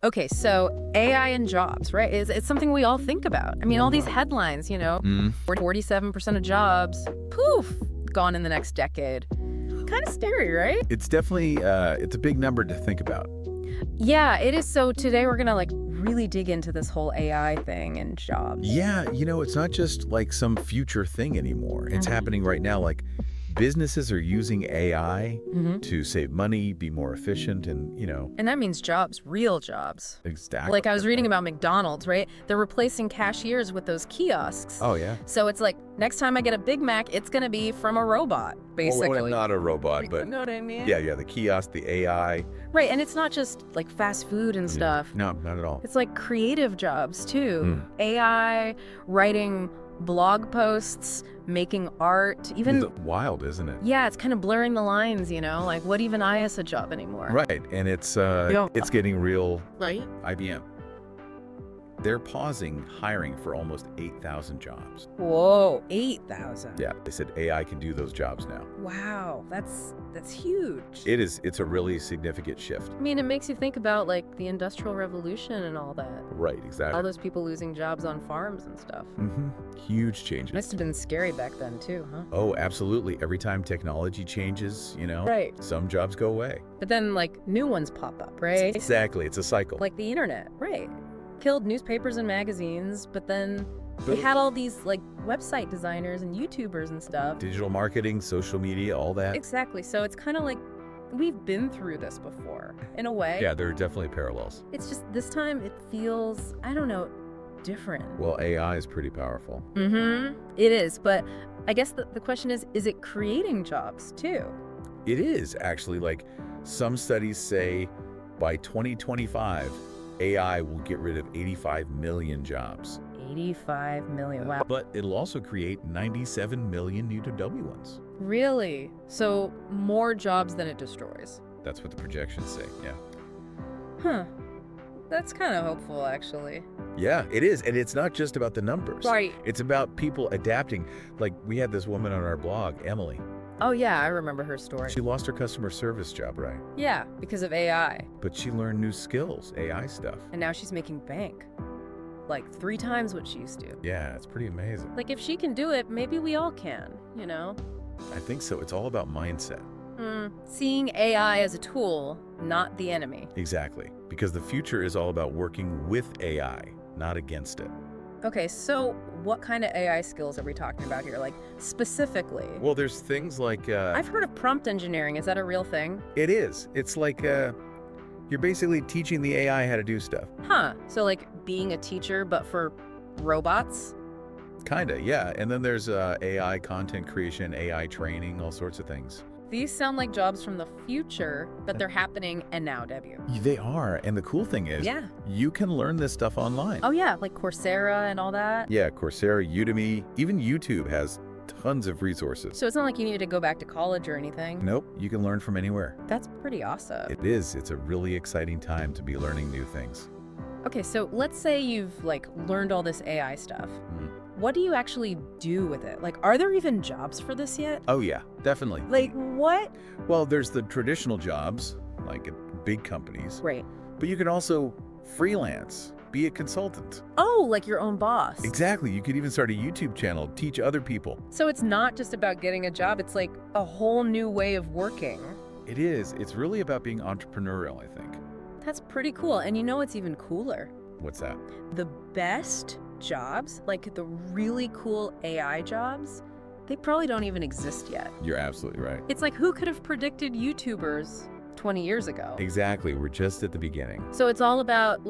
Okay, so AI and jobs, right? It's something we all think about. I mean, all these headlines, 47% of jobs, poof, gone in the next decade. Kind of scary, right? It's definitely, it's a big number to think about. Yeah, it is. So today we're gonna really dig into this whole AI thing and jobs. Yeah, it's not just like some future thing anymore. It's happening right now. Like businesses are using AI to save money, be more efficient, and. And that means jobs, real jobs. Exactly. Like I was reading about McDonald's, right? They're replacing cashiers with those kiosks. Oh, yeah. So it's like, next time I get a Big Mac, it's gonna be from a robot, basically. Well, not a robot, but You know what I mean? yeah, the kiosk, the AI. Right, and it's not just like fast food and stuff. No, not at all. It's like creative jobs too. AI, writing blog posts, making art, even... It's wild, isn't it? Yeah, it's kind of blurring the lines, like what even I is a job anymore. Right, and it's getting real. Right? IBM. They're pausing hiring for almost 8,000 jobs. Whoa, 8,000. Yeah, they said AI can do those jobs now. Wow, that's huge. It is. It's a really significant shift. I mean, it makes you think about like the Industrial Revolution and all that. Right, exactly. All those people losing jobs on farms and stuff. Huge changes. Must have been scary back then too, huh? Oh, absolutely. Every time technology changes, Right. some jobs go away. But then new ones pop up, right? Exactly. It's a cycle. Like the internet, right? Killed newspapers and magazines, but then we had all these website designers and YouTubers and stuff. Digital marketing, social media, all that. Exactly. So it's kind of like we've been through this before, in a way. Yeah, there are definitely parallels. It's just this time it feels, I don't know, different. Well, AI is pretty powerful. It is, but I guess the question is it creating jobs too? It is actually. Like some studies say by 2025, AI will get rid of 85 million jobs. 85 million, wow. But it'll also create 97 million new to W ones. Really? So more jobs than it destroys? That's what the projections say, yeah. Huh. That's kind of hopeful, actually. Yeah, it is. And it's not just about the numbers. Right. It's about people adapting. Like we had this woman on our blog, Emily. Oh, yeah, I remember her story. She lost her customer service job, right? Yeah, because of AI. But she learned new skills, AI stuff. And now she's making bank. Like 3 times what she used to. Yeah, it's pretty amazing. Like if she can do it, maybe we all can, I think so. It's all about mindset. Seeing AI as a tool, not the enemy. Exactly. Because the future is all about working with AI, not against it. Okay, so what kind of AI skills are we talking about here? Like specifically? Well, there's things like... I've heard of prompt engineering. Is that a real thing? It is. It's like you're basically teaching the AI how to do stuff. Huh. So like being a teacher, but for robots? Kinda, yeah. And then there's AI content creation, AI training, all sorts of things. These sound like jobs from the future, but they're happening and now, W. They are. And the cool thing is, you can learn this stuff online. Oh, yeah, like Coursera and all that? Yeah, Coursera, Udemy, even YouTube has tons of resources. So it's not like you need to go back to college or anything? Nope, you can learn from anywhere. That's pretty awesome. It is. It's a really exciting time to be learning new things. Okay, so let's say you've learned all this AI stuff. What do you actually do with it? Are there even jobs for this yet? Oh yeah, definitely. What? Well, there's the traditional jobs, like at big companies. Right. But you can also freelance, be a consultant. Oh, like your own boss. Exactly. You could even start a YouTube channel, teach other people. So it's not just about getting a job, it's like a whole new way of working. It is. It's really about being entrepreneurial, I think. That's pretty cool. And it's even cooler. What's that? The best jobs, like the really cool AI jobs, they probably don't even exist yet. You're absolutely right. It's like, who could have predicted YouTubers 20 years ago? Exactly. We're just at the beginning. So it's all about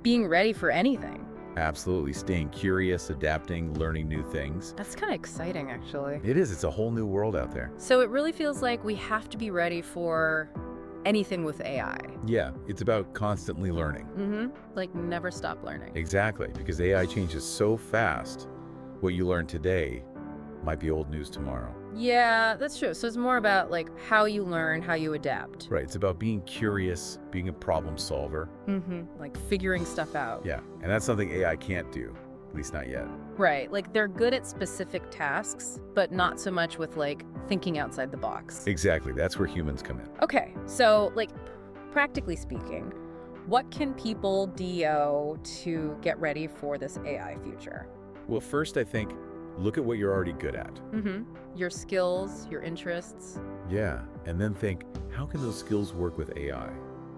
being ready for anything. Absolutely. Staying curious, adapting, learning new things. That's kind of exciting, actually. It is. It's a whole new world out there. So it really feels like we have to be ready for anything with AI. Yeah, it's about constantly learning. Never stop learning. Exactly, because AI changes so fast, what you learn today might be old news tomorrow. Yeah, that's true. So it's more about how you learn, how you adapt. Right, it's about being curious, being a problem solver. Like figuring stuff out. Yeah, and that's something AI can't do, at least not yet. Right, they're good at specific tasks, but not so much with thinking outside the box. Exactly, that's where humans come in. Okay, so practically speaking, What can people do to get ready for this AI future? Well, first, I think, look at what you're already good at. Your skills, your interests. Yeah, and then think, how can those skills work with AI?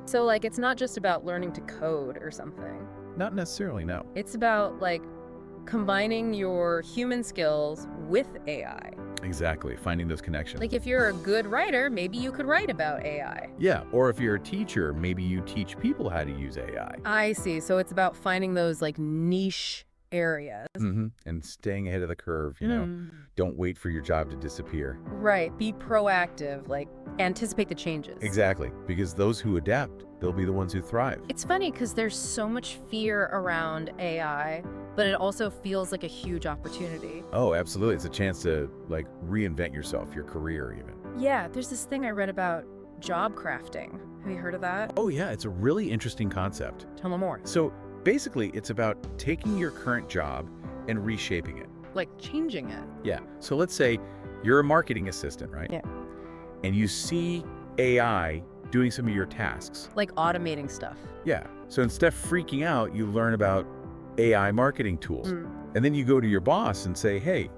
So, like, it's not just about learning to code or something. Not necessarily, no. It's about, like, combining your human skills with AI. Exactly, finding those connections. Like, if you're a good writer, maybe you could write about AI. Yeah, or if you're a teacher, maybe you teach people how to use AI. I see. So it's about finding those, like, niche areas. And staying ahead of the curve, you know. Don't wait for your job to disappear. Right. Be proactive, like, anticipate the changes. Exactly, because those who adapt, they'll be the ones who thrive. It's funny because there's so much fear around AI, but it also feels like a huge opportunity. Oh, absolutely. It's a chance to, like, reinvent yourself, your career even. Yeah, there's this thing I read about job crafting. Have you heard of that? Oh, yeah, it's a really interesting concept. Tell me more. So basically, it's about taking your current job and reshaping it. Like changing it. Yeah. So let's say you're a marketing assistant, right? Yeah. And you see AI doing some of your tasks. Like automating stuff. Yeah. So instead of freaking out, you learn about AI marketing tools. And then you go to your boss and say, hey,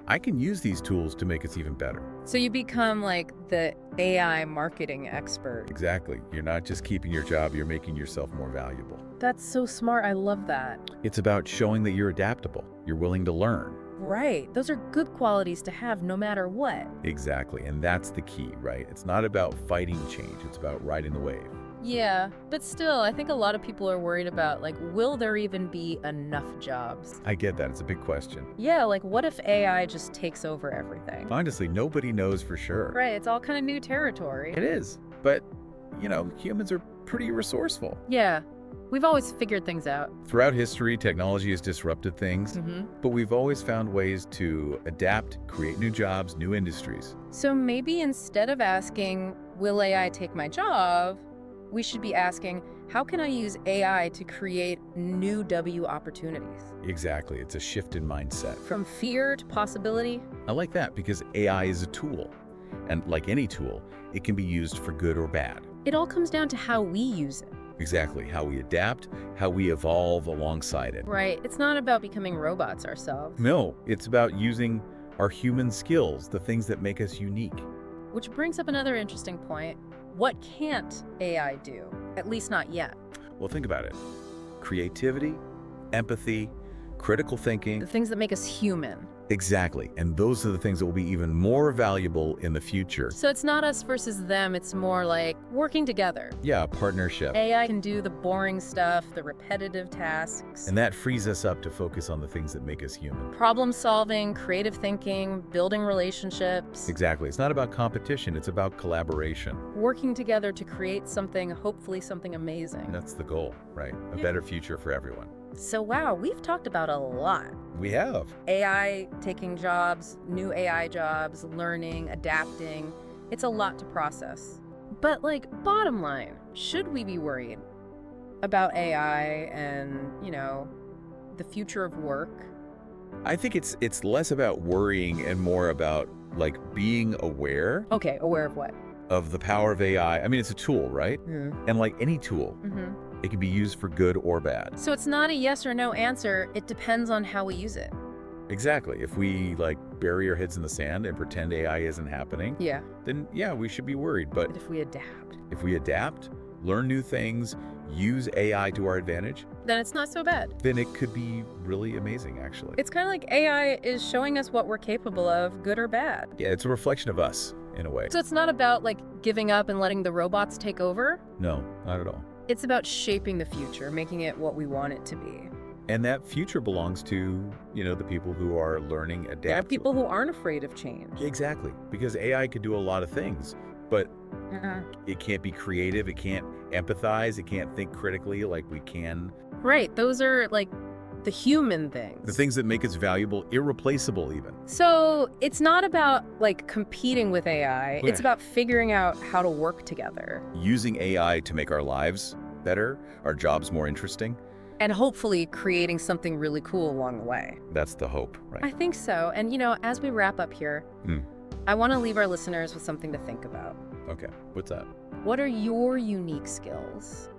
I can use these tools to make us even better. So you become like the AI marketing expert. Exactly. You're not just keeping your job, you're making yourself more valuable. That's so smart. I love that. It's about showing that you're adaptable. You're willing to learn. Right. Those are good qualities to have no matter what. Exactly. And that's the key, right? It's not about fighting change. It's about riding the wave. Yeah, but still, I think a lot of people are worried about, like, will there even be enough jobs? I get that. It's a big question. Yeah, like, what if AI just takes over everything? Honestly, nobody knows for sure. Right, it's all kind of new territory. It is. But, you know, humans are pretty resourceful. Yeah, we've always figured things out. Throughout history, technology has disrupted things, but we've always found ways to adapt, create new jobs, new industries. So maybe instead of asking, will AI take my job, we should be asking, how can I use AI to create new W opportunities? Exactly. It's a shift in mindset. From fear to possibility? I like that because AI is a tool. And like any tool, it can be used for good or bad. It all comes down to how we use it. Exactly. How we adapt, how we evolve alongside it. Right. It's not about becoming robots ourselves. No, it's about using our human skills, the things that make us unique. Which brings up another interesting point. What can't AI do? At least not yet. Well, think about it. Creativity, empathy, critical thinking. The things that make us human. Exactly. And those are the things that will be even more valuable in the future. So it's not us versus them. It's more like working together. Yeah, a partnership. AI can do the boring stuff, the repetitive tasks. And that frees us up to focus on the things that make us human. Problem solving, creative thinking, building relationships. Exactly. It's not about competition. It's about collaboration. Working together to create something, hopefully something amazing. And that's the goal, right? A better future for everyone. So wow, we've talked about a lot. We have. AI taking jobs, new AI jobs, learning, adapting. It's a lot to process. But like, bottom line, should we be worried about AI and, you know, the future of work? I think it's less about worrying and more about like being aware. Okay, aware of what? Of the power of AI. I mean, it's a tool, right? And like any tool, it can be used for good or bad. So it's not a yes or no answer. It depends on how we use it. Exactly. If we like bury our heads in the sand and pretend AI isn't happening, Yeah. then yeah, we should be worried. But But if we adapt, learn new things, use AI to our advantage, then it's not so bad. then it could be really amazing, actually. It's kind of like AI is showing us what we're capable of, good or bad. Yeah, it's a reflection of us in a way. So it's not about like giving up and letting the robots take over. No, not at all. It's about shaping the future, making it what we want it to be. And that future belongs to, you know, the people who are learning, adapting. There are people who aren't afraid of change. Exactly. Because AI could do a lot of things, but it can't be creative, it can't empathize, it can't think critically like we can. Right. Those are like the human things. The things that make us valuable, irreplaceable even. So it's not about like competing with AI. Yeah. It's about figuring out how to work together. Using AI to make our lives better, our jobs more interesting. And hopefully creating something really cool along the way. That's the hope, right? I think so. And you know, as we wrap up here, I want to leave our listeners with something to think about. Okay, what's that? What are your unique skills?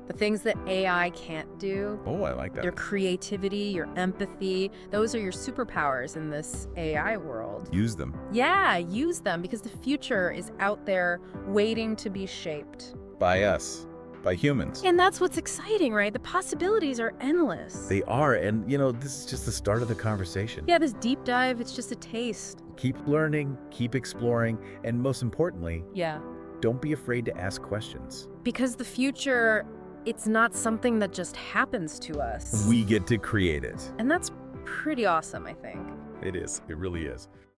The things that AI can't do. Oh, I like Your that. creativity, your empathy, those are your superpowers in this AI world. Use them. Yeah, use them because the future is out there waiting to be shaped. By us. By humans. And that's what's exciting, right? The possibilities are endless. They are, and this is just the start of the conversation. Yeah, this deep dive, it's just a taste. Keep learning, keep exploring, and most importantly, Yeah. don't be afraid to ask questions. Because the future, it's not something that just happens to us. We get to create it. And that's pretty awesome, I think. It is. It really is.